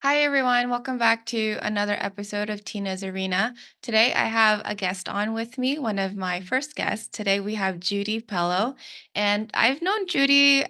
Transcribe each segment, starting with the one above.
Hi, everyone. Welcome back to another episode of Tina's Arena. Today, I have a guest on with me, one of my first guests. Today, we have Judy Pellow. And I've known Judy,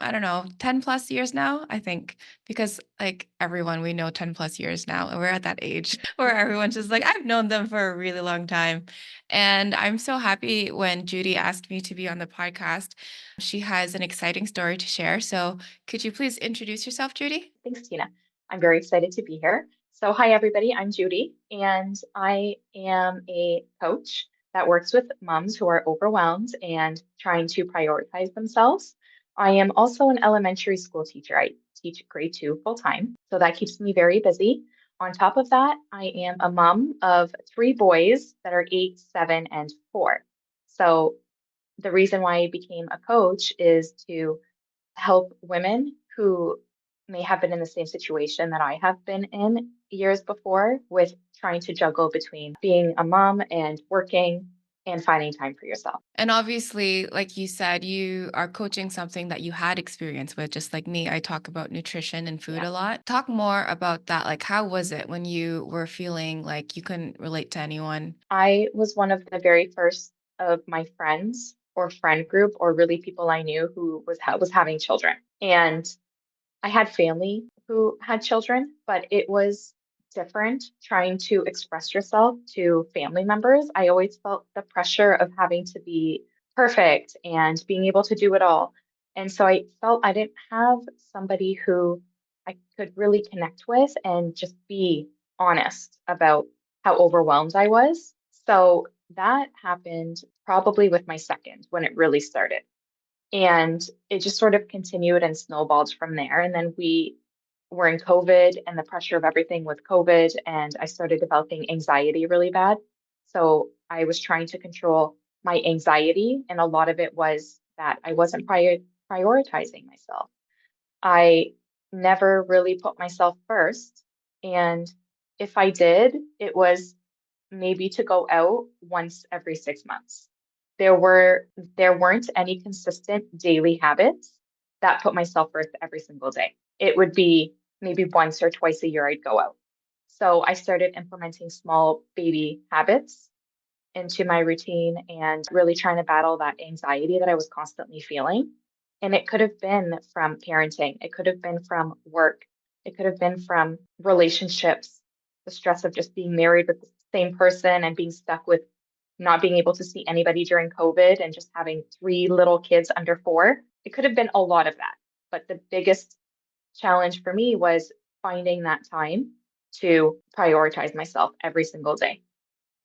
I don't know, 10 plus years now, I think, because like everyone, we know 10 plus years now. And we're at that age where everyone's just like, I've known them for a really long time. And I'm so happy when Judy asked me to be on the podcast. She has an exciting story to share. So, could you please introduce yourself, Judy? Thanks, Tina. I'm very excited to be here. So, hi, everybody. I'm Judy, and I am a coach that works with moms who are overwhelmed and trying to prioritize themselves. I am also an elementary school teacher. I teach grade two full time, so that keeps me very busy. On top of that, I am a mom of three boys that are 8, 7, and 4. So, the reason why I became a coach is to help women who may have been in the same situation that I have been in years before with trying to juggle between being a mom and working and finding time for yourself. And obviously, like you said, you are coaching something that you had experience with, just like me. I talk about nutrition and food Yeah. a lot. Talk more about that. Like, how was it when you were feeling like you couldn't relate to anyone? I was one of the very first of my friends or friend group or really people I knew who was having children. And I had family who had children, but it was different trying to express yourself to family members. I always felt the pressure of having to be perfect and being able to do it all. And so I felt I didn't have somebody who I could really connect with and just be honest about how overwhelmed I was. So that happened probably with my second when it really started. And it just sort of continued and snowballed from there. And then we were in COVID and the pressure of everything with COVID, and I started developing anxiety really bad. So I was trying to control my anxiety, and a lot of it was that I wasn't prioritizing myself. I never really put myself first. And if I did, it was maybe to go out once every 6 months. There weren't any consistent daily habits that put myself first every single day. It would be maybe once or twice a year I'd go out. So I started implementing small baby habits into my routine and really trying to battle that anxiety that I was constantly feeling. And it could have been from parenting, it could have been from work, it could have been from relationships, the stress of just being married with the same person and being stuck with not being able to see anybody during COVID and just having three little kids under 4. It could have been a lot of that. But the biggest challenge for me was finding that time to prioritize myself every single day.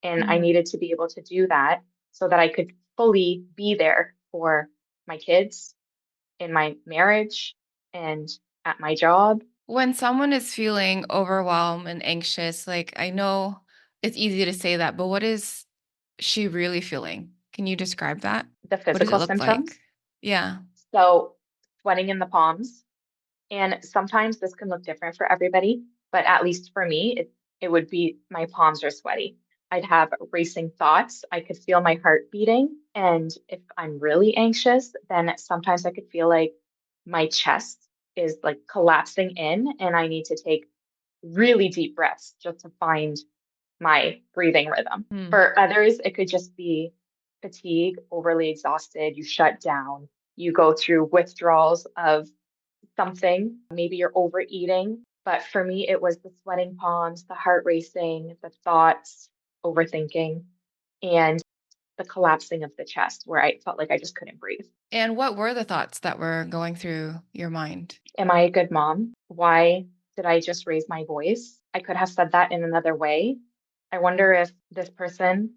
And I Mhm. needed to be able to do that so that I could fully be there for my kids, in my marriage, and at my job. When someone is feeling overwhelmed and anxious, like I know it's easy to say that, but what is she really feeling? Can you describe that? The What does it physical look like? symptoms. Yeah. So, sweating in the palms. And sometimes this can look different for everybody, but at least for me, it would be my palms are sweaty. I'd have racing thoughts. I could feel my heart beating. And if I'm really anxious, then sometimes I could feel like my chest is like collapsing in, and I need to take really deep breaths just to find my breathing rhythm. Hmm. For others, it could just be fatigue, overly exhausted, you shut down, you go through withdrawals of something. Maybe you're overeating. But for me, it was the sweating palms, the heart racing, the thoughts, overthinking, and the collapsing of the chest where I felt like I just couldn't breathe. And what were the thoughts that were going through your mind? Am I a good mom? Why did I just raise my voice? I could have said that in another way. I wonder if this person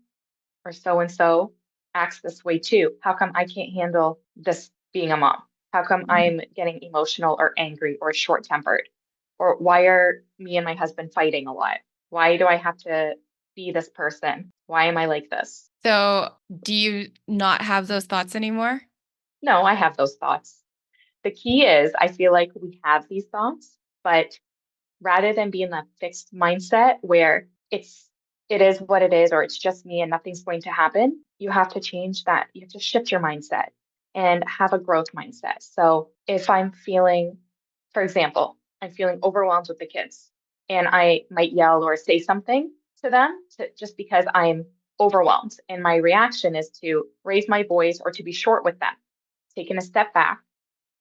or so and so acts this way too. How come I can't handle this being a mom? How come Mhm. I'm getting emotional or angry or short tempered? Or why are me and my husband fighting a lot? Why do I have to be this person? Why am I like this? So, do you not have those thoughts anymore? No, I have those thoughts. The key is I feel like we have these thoughts, but rather than be in that fixed mindset where it is what it is or it's just me and nothing's going to happen, you have to change that. You have to shift your mindset and have a growth mindset. So if I'm feeling, for example, I'm feeling overwhelmed with the kids. And I might yell or say something to them just because I'm overwhelmed. And my reaction is to raise my voice or to be short with them, taking a step back.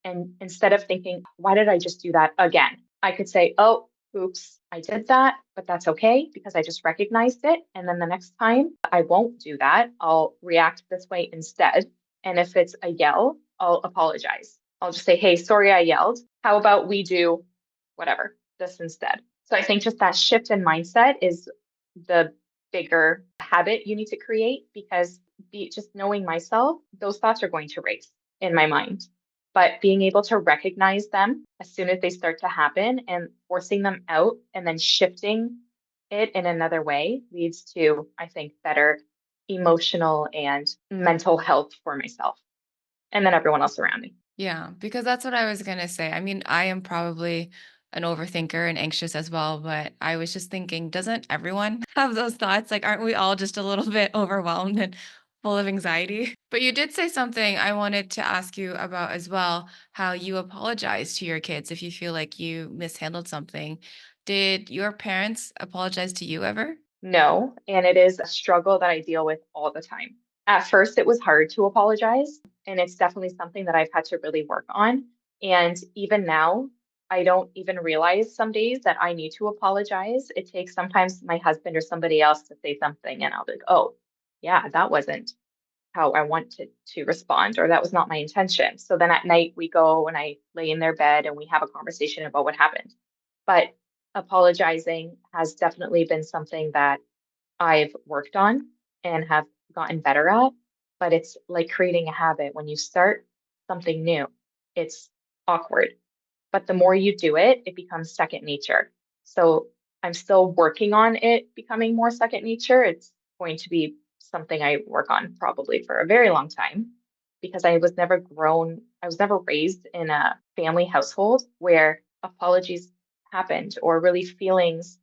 And instead of thinking, why did I just do that again? I could say, oh, oops, I did that, but that's okay because I just recognized it. And then the next time I won't do that. I'll react this way instead. And if it's a yell, I'll apologize. I'll just say, hey, sorry I yelled. How about we do whatever, this instead? So I think just that shift in mindset is the bigger habit you need to create because just knowing myself, those thoughts are going to race in my mind. But being able to recognize them as soon as they start to happen and forcing them out and then shifting it in another way leads to, I think, better emotional and mental health for myself and then everyone else around me. Yeah, because that's what I was gonna say. I mean, I am probably an overthinker and anxious as well, but I was just thinking, doesn't everyone have those thoughts? Like, aren't we all just a little bit overwhelmed and full of anxiety? But you did say something I wanted to ask you about as well, how you apologize to your kids if you feel like you mishandled something. Did your parents apologize to you ever? No, and it is a struggle that I deal with all the time. At first, it was hard to apologize, and it's definitely something that I've had to really work on. And even now, I don't even realize some days that I need to apologize. It takes sometimes my husband or somebody else to say something, and I'll be like, oh, yeah, that wasn't how I wanted to respond, or that was not my intention. So then at night, we go and I lay in their bed and we have a conversation about what happened. But apologizing has definitely been something that I've worked on and have gotten better at, but it's like creating a habit. When you start something new, it's awkward, but the more you do it, it becomes second nature. So I'm still working on it becoming more second nature. It's going to be something I work on probably for a very long time because I was never raised in a family household where apologies happened or really feelings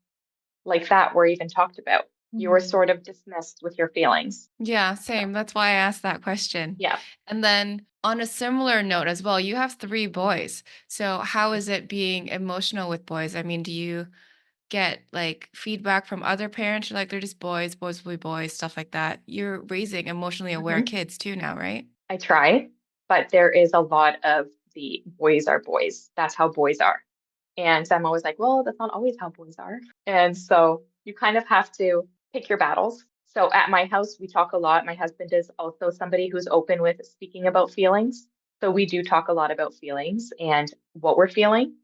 like that were even talked about. You were Mhm. sort of dismissed with your feelings. Yeah, So, same. That's why I asked that question. yeah. And then on a similar note as well, you have 3 boys. So how is it being emotional with boys? I mean, do you get, like, feedback from other parents? You're like, "They're just boys, boys will be boys," stuff like that. You're raising emotionally aware Mhm. kids too now, right? I try, but there is a lot of the boys are boys. That's how boys are. And I'm always like, well, that's not always how boys are. And so you kind of have to pick your battles. So at my house, we talk a lot. My husband is also somebody who's open with speaking about feelings. So we do talk a lot about feelings and what we're feeling.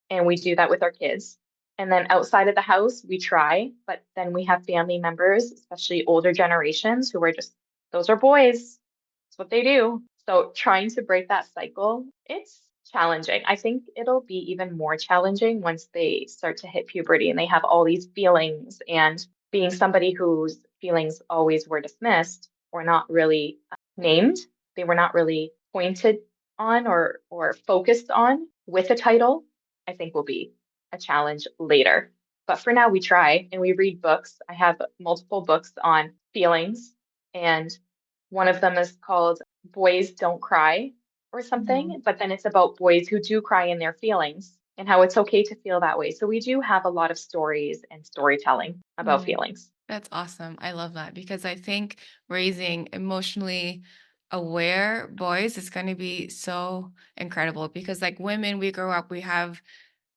And we do that with our kids. And then outside of the house, we try, but then we have family members, especially older generations, who are just, those are boys. It's what they do. So trying to break that cycle, it's challenging. I think it'll be even more challenging once they start to hit puberty and they have all these feelings. And being somebody whose feelings always were dismissed or not really named, they were not really pointed on or focused on with a title, I think will be a challenge later. But for now, we try and we read books. I have multiple books on feelings, and one of them is called Boys Don't Cry or something, Mhm. but then it's about boys who do cry in their feelings and how it's okay to feel that way. So we do have a lot of stories and storytelling about Mhm. feelings. That's awesome. I love that because I think raising emotionally aware boys is going to be so incredible because like women we grow up we have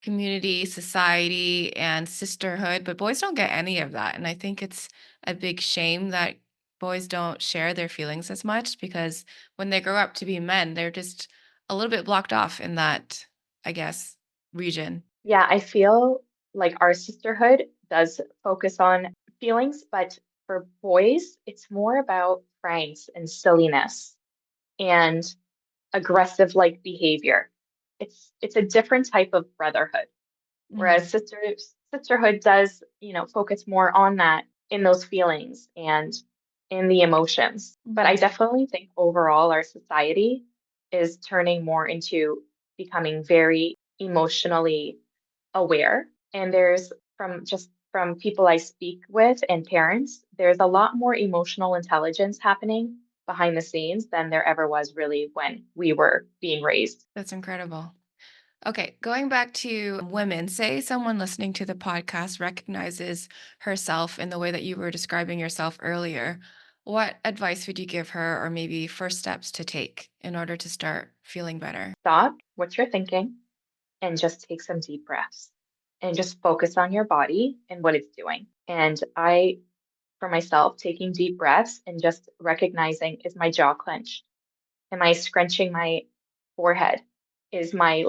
community, society, and sisterhood, but boys don't get any of that. And I think it's a big shame that boys don't share their feelings as much because when they grow up to be men, they're just a little bit blocked off in that, I guess, region. Yeah, I feel like our sisterhood does focus on feelings, but for boys, it's more about pranks and silliness and aggressive like behavior. It's a different type of brotherhood. Whereas Mhm. sisterhood does, focus more on that in those feelings and in the emotions. But I Mhm. definitely think overall our society is turning more into becoming very emotionally aware. And there's from people I speak with and parents, there's a lot more emotional intelligence happening behind the scenes than there ever was really when we were being raised. That's incredible. Okay, going back to women, say someone listening to the podcast recognizes herself in the way that you were describing yourself earlier. What advice would you give her, or maybe first steps to take in order to start feeling better? Stop what you're thinking and just take some deep breaths and just focus on your body and what it's doing. And I, for myself, taking deep breaths and just recognizing, is my jaw clenched? Am I scrunching my forehead? Is my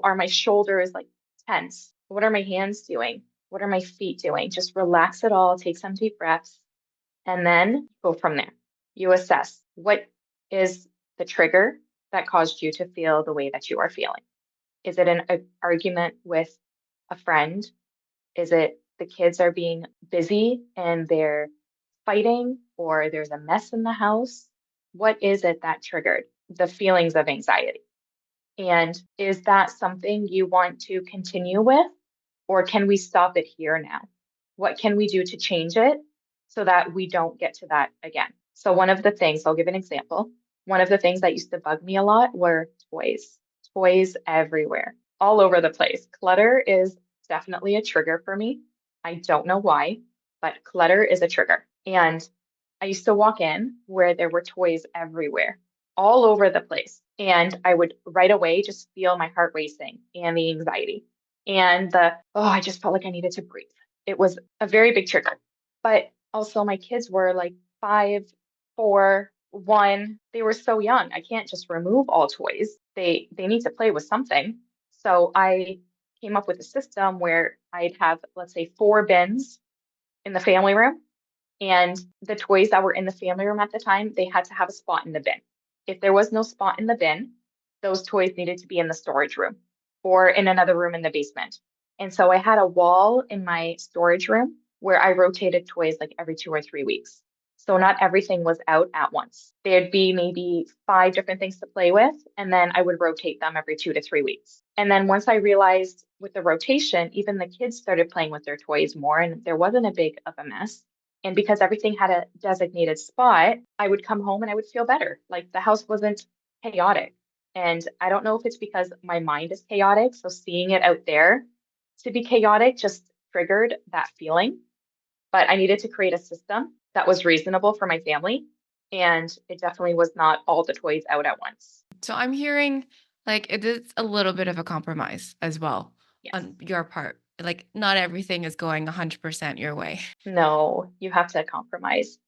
are my shoulders like tense? What are my hands doing? What are my feet doing? Just relax it all, take some deep breaths, and then go from there. You assess what is the trigger that caused you to feel the way that you are feeling. Is it an argument with a friend? Is it the kids are being busy and they're fighting, or there's a mess in the house? What is it that triggered the feelings of anxiety? And is that something you want to continue with, or can we stop it here now? What can we do to change it so that we don't get to that again? So, one of the things, I'll give an example. One of the things that used to bug me a lot were toys, toys everywhere, all over the place. Clutter is definitely a trigger for me. I don't know why, but clutter is a trigger. And I used to walk in where there were toys everywhere, all over the place. And I would right away just feel my heart racing and the anxiety and I just felt like I needed to breathe. It was a very big trigger. But also, my kids were like 5, 4, 1. They were so young. I can't just remove all toys. They need to play with something. So I came up with a system where I'd have, let's say, 4 bins in the family room, and the toys that were in the family room at the time, they had to have a spot in the bin. If there was no spot in the bin, those toys needed to be in the storage room or in another room in the basement. And so I had a wall in my storage room where I rotated toys like every 2 or 3 weeks. So not everything was out at once. There'd be maybe 5 different things to play with, and then I would rotate them every 2 to 3 weeks. And then once I realized with the rotation, even the kids started playing with their toys more, and there wasn't a big of a mess. And because everything had a designated spot, I would come home and I would feel better. Like the house wasn't chaotic. And I don't know if it's because my mind is chaotic. So seeing it out there to be chaotic just triggered that feeling. But I needed to create a system that was reasonable for my family. And it definitely was not all the toys out at once. So I'm hearing like it is a little bit of a compromise as well Yes. on your part. Like not everything is going 100% your way. No, you have to compromise,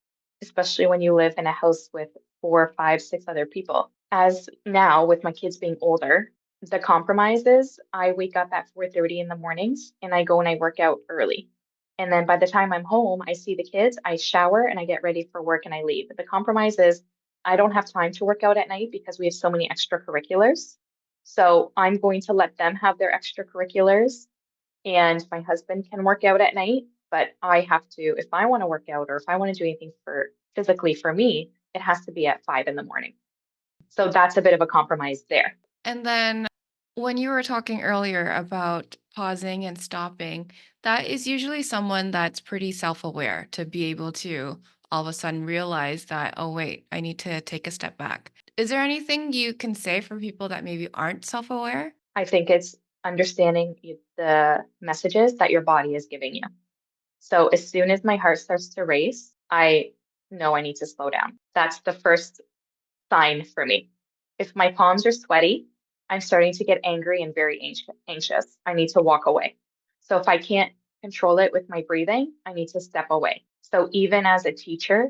especially when you live in a house with 4, 5, 6 other people. As now, with my kids being older, the compromise is I wake up at 4:30 in the mornings and I go and I work out early. And then by the time I'm home, I see the kids, I shower and I get ready for work and I leave. The compromise is I don't have time to work out at night because we have so many extracurriculars. So I'm going to let them have their extracurriculars, and my husband can work out at night, but I have to, if I want to work out or if I want to do anything for physically for me, it has to be at 5 in the morning. So that's a bit of a compromise there. And then when you were talking earlier about pausing and stopping, that is usually someone that's pretty self aware to be able to all of a sudden realize that, oh, wait, I need to take a step back. Is there anything you can say for people that maybe aren't self aware? I think it's understanding the messages that your body is giving you. So as soon as my heart starts to race, I know I need to slow down. That's the first sign for me. If my palms are sweaty, I'm starting to get angry and very anxious. I need to walk away. So if I can't control it with my breathing, I need to step away. So even as a teacher,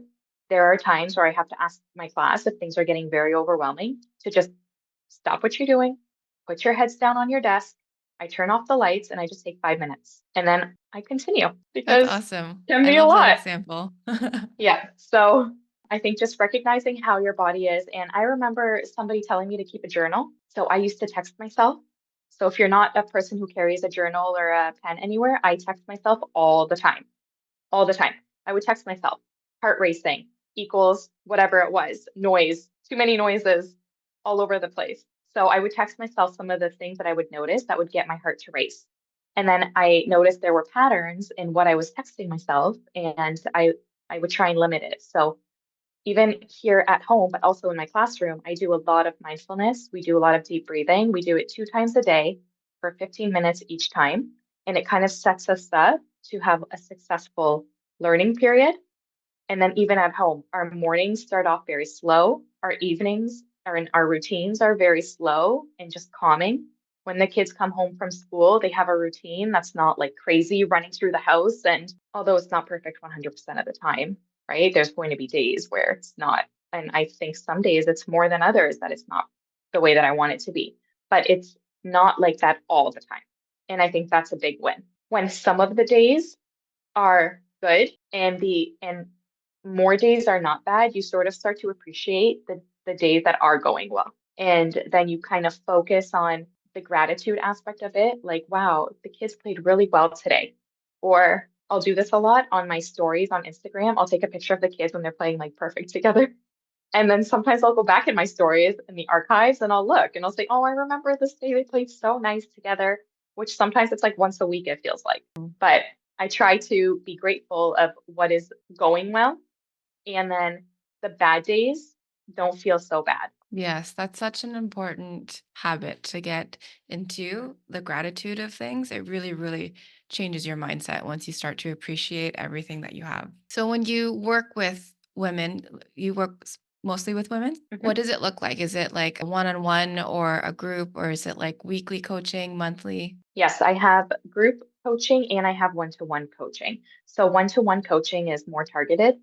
there are times where I have to ask my class if things are getting very overwhelming to just stop what you're doing, put your heads down on your desk. I turn off the lights and I just take 5 minutes and then I continue That's because awesome. it can I be a love that lot. example. Yeah. So I think just recognizing how your body is. And I remember somebody telling me to keep a journal. So I used to text myself. So if you're not a person who carries a journal or a pen anywhere, I text myself all the time, all the time. I would text myself, heart racing equals whatever it was, noise, too many noises all over the place. So I would text myself some of the things that I would notice that would get my heart to race. And then I noticed there were patterns in what I was texting myself, and I would try and limit it. So even here at home, but also in my classroom, I do a lot of mindfulness. We do a lot of deep breathing. We do it 2 times a day for 15 minutes each time. And it kind of sets us up to have a successful learning period. And then even at home, our mornings start off very slow. Our evenings are in our routines are very slow and just calming. When the kids come home from school, they have a routine that's not like crazy running through the house. And although it's not perfect 100% of the time, right? There's going to be days where it's not. And I think some days it's more than others that it's not the way that I want it to be. But it's not like that all the time. And I think that's a big win. When some of the days are good and more days are not bad, you sort of start to appreciate the days that are going well. And then you kind of focus on the gratitude aspect of it, like, wow, the kids played really well today. Or I'll do this a lot on my stories on Instagram. I'll take a picture of the kids when they're playing like perfect together. And then sometimes I'll go back in my stories in the archives and I'll look and I'll say, oh, I remember this day they played so nice together, which sometimes it's like once a week, it feels like. But I try to be grateful of what is going well. And then the bad days don't feel so bad. Yes, that's such an important habit to get into the gratitude of things. It really, really changes your mindset once you start to appreciate everything that you have. So, when you work with women, you work mostly with women. What Mhm. does it look like? Is it like a one on one or a group, or is it like weekly coaching, monthly? Yes, I have group coaching and I have one-to-one coaching. So one-to-one coaching is more targeted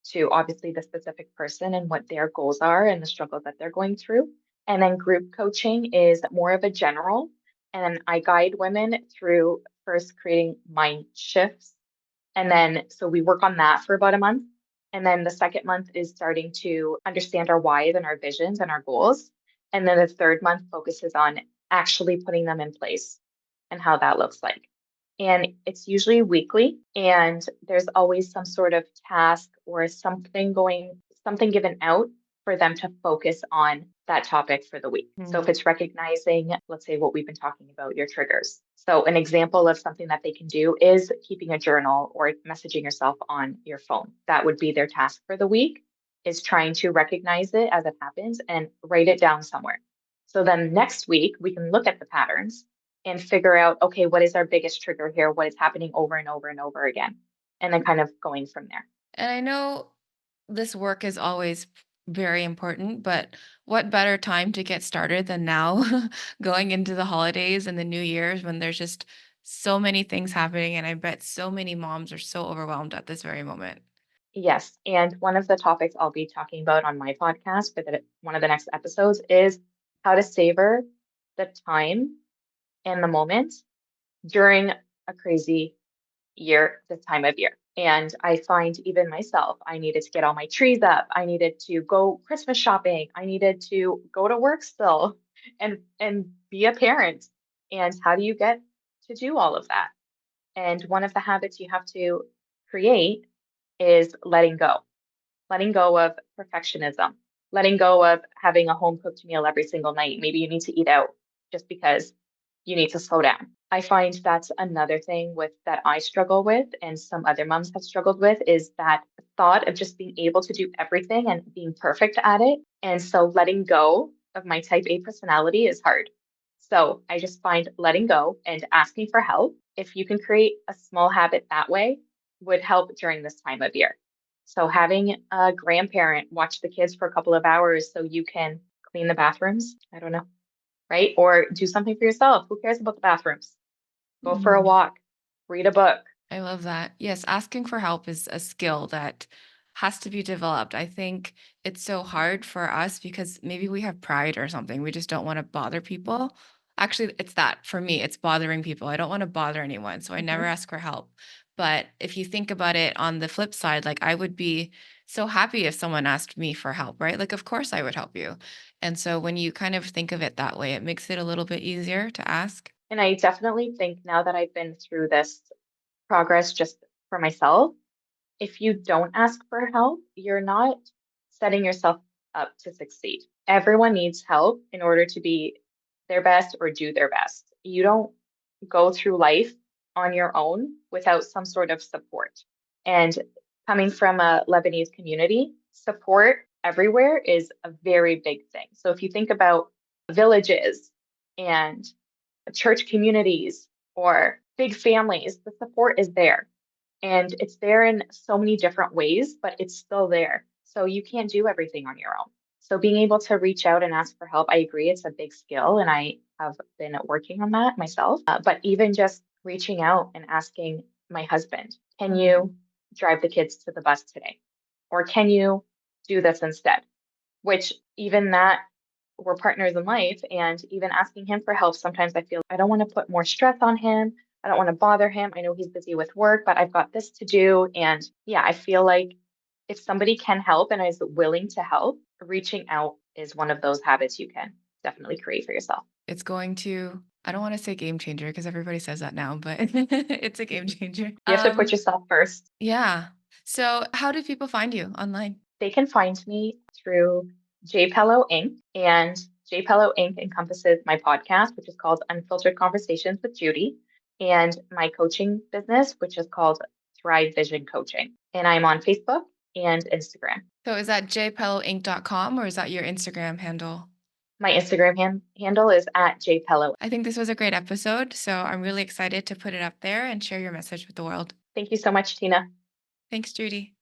to obviously the specific person and what their goals are and the struggle that they're going through. And then group coaching is more of a general. And then I guide women through first creating mind shifts. And then, so we work on that for about a month. And then the second month is starting to understand our whys and our visions and our goals. And then the third month focuses on actually putting them in place and how that looks like. And it's usually weekly, and there's always some sort of task or something given out for them to focus on that topic for the week. So if it's recognizing, let's say what we've been talking about, your triggers. So an example of something that they can do is keeping a journal or messaging yourself on your phone. That would be their task for the week, is trying to recognize it as it happens and write it down somewhere. So then next week we can look at the patterns and figure out, okay, what is our biggest trigger here? What is happening over and over and over again? And then kind of going from there. And I know this work is always very important, but what better time to get started than now, going into the holidays and the New Year's when there's just so many things happening. And I bet so many moms are so overwhelmed at this very moment. Yes. And one of the topics I'll be talking about on my podcast for one of the next episodes is how to savor the time and the moment during a crazy year, this time of year. And I find even myself, I needed to get all my trees up. I needed to go Christmas shopping. I needed to go to work still and be a parent. And how do you get to do all of that? And one of the habits you have to create is letting go of perfectionism, letting go of having a home cooked meal every single night. Maybe you need to eat out just because you need to slow down. I find that's another thing with that I struggle with and some other moms have struggled with is that thought of just being able to do everything and being perfect at it. And so letting go of my type A personality is hard. So I just find letting go and asking for help, if you can create a small habit that way, would help during this time of year. So having a grandparent watch the kids for a couple of hours so you can clean the bathrooms, I don't know, right? Or do something for yourself. Who cares about the bathrooms? Go for a walk, read a book. I love that. Yes, asking for help is a skill that has to be developed. I think it's so hard for us because maybe we have pride or something. We just don't want to bother people. Actually, it's that for me, it's bothering people. I don't want to bother anyone. So I never Mhm. ask for help. But if you think about it on the flip side, like I would be so happy if someone asked me for help, right? Like, of course I would help you. And so when you kind of think of it that way, it makes it a little bit easier to ask. And I definitely think now that I've been through this progress just for myself, if you don't ask for help, you're not setting yourself up to succeed. Everyone needs help in order to be their best or do their best. You don't go through life on your own without some sort of support. And coming from a Lebanese community, support everywhere is a very big thing. So if you think about villages and church communities or big families, the support is there. And it's there in so many different ways, but it's still there. So you can't do everything on your own. So being able to reach out and ask for help, I agree, it's a big skill. And I have been working on that myself. But even just reaching out and asking my husband, can you drive the kids to the bus today? Or can you do this instead? Which even that we're partners in life and even asking him for help, sometimes I feel I don't want to put more stress on him. I don't want to bother him. I know he's busy with work, but I've got this to do. And yeah, I feel like if somebody can help and is willing to help, reaching out is one of those habits you can definitely create for yourself. It's going to, I don't want to say game changer because everybody says that now, but it's a game changer. You have to put yourself first. Yeah. So how do people find you online? They can find me through Pellow Inc. And Pellow Inc. encompasses my podcast, which is called Unfiltered Conversations with Judy, and my coaching business, which is called Thrive Vision Coaching. And I'm on Facebook and Instagram. So is that jpelloinc.com or is that your Instagram handle? My Instagram handle is at Pellow. I think this was a great episode, so I'm really excited to put it up there and share your message with the world. Thank you so much, Tina. Thanks, Judy.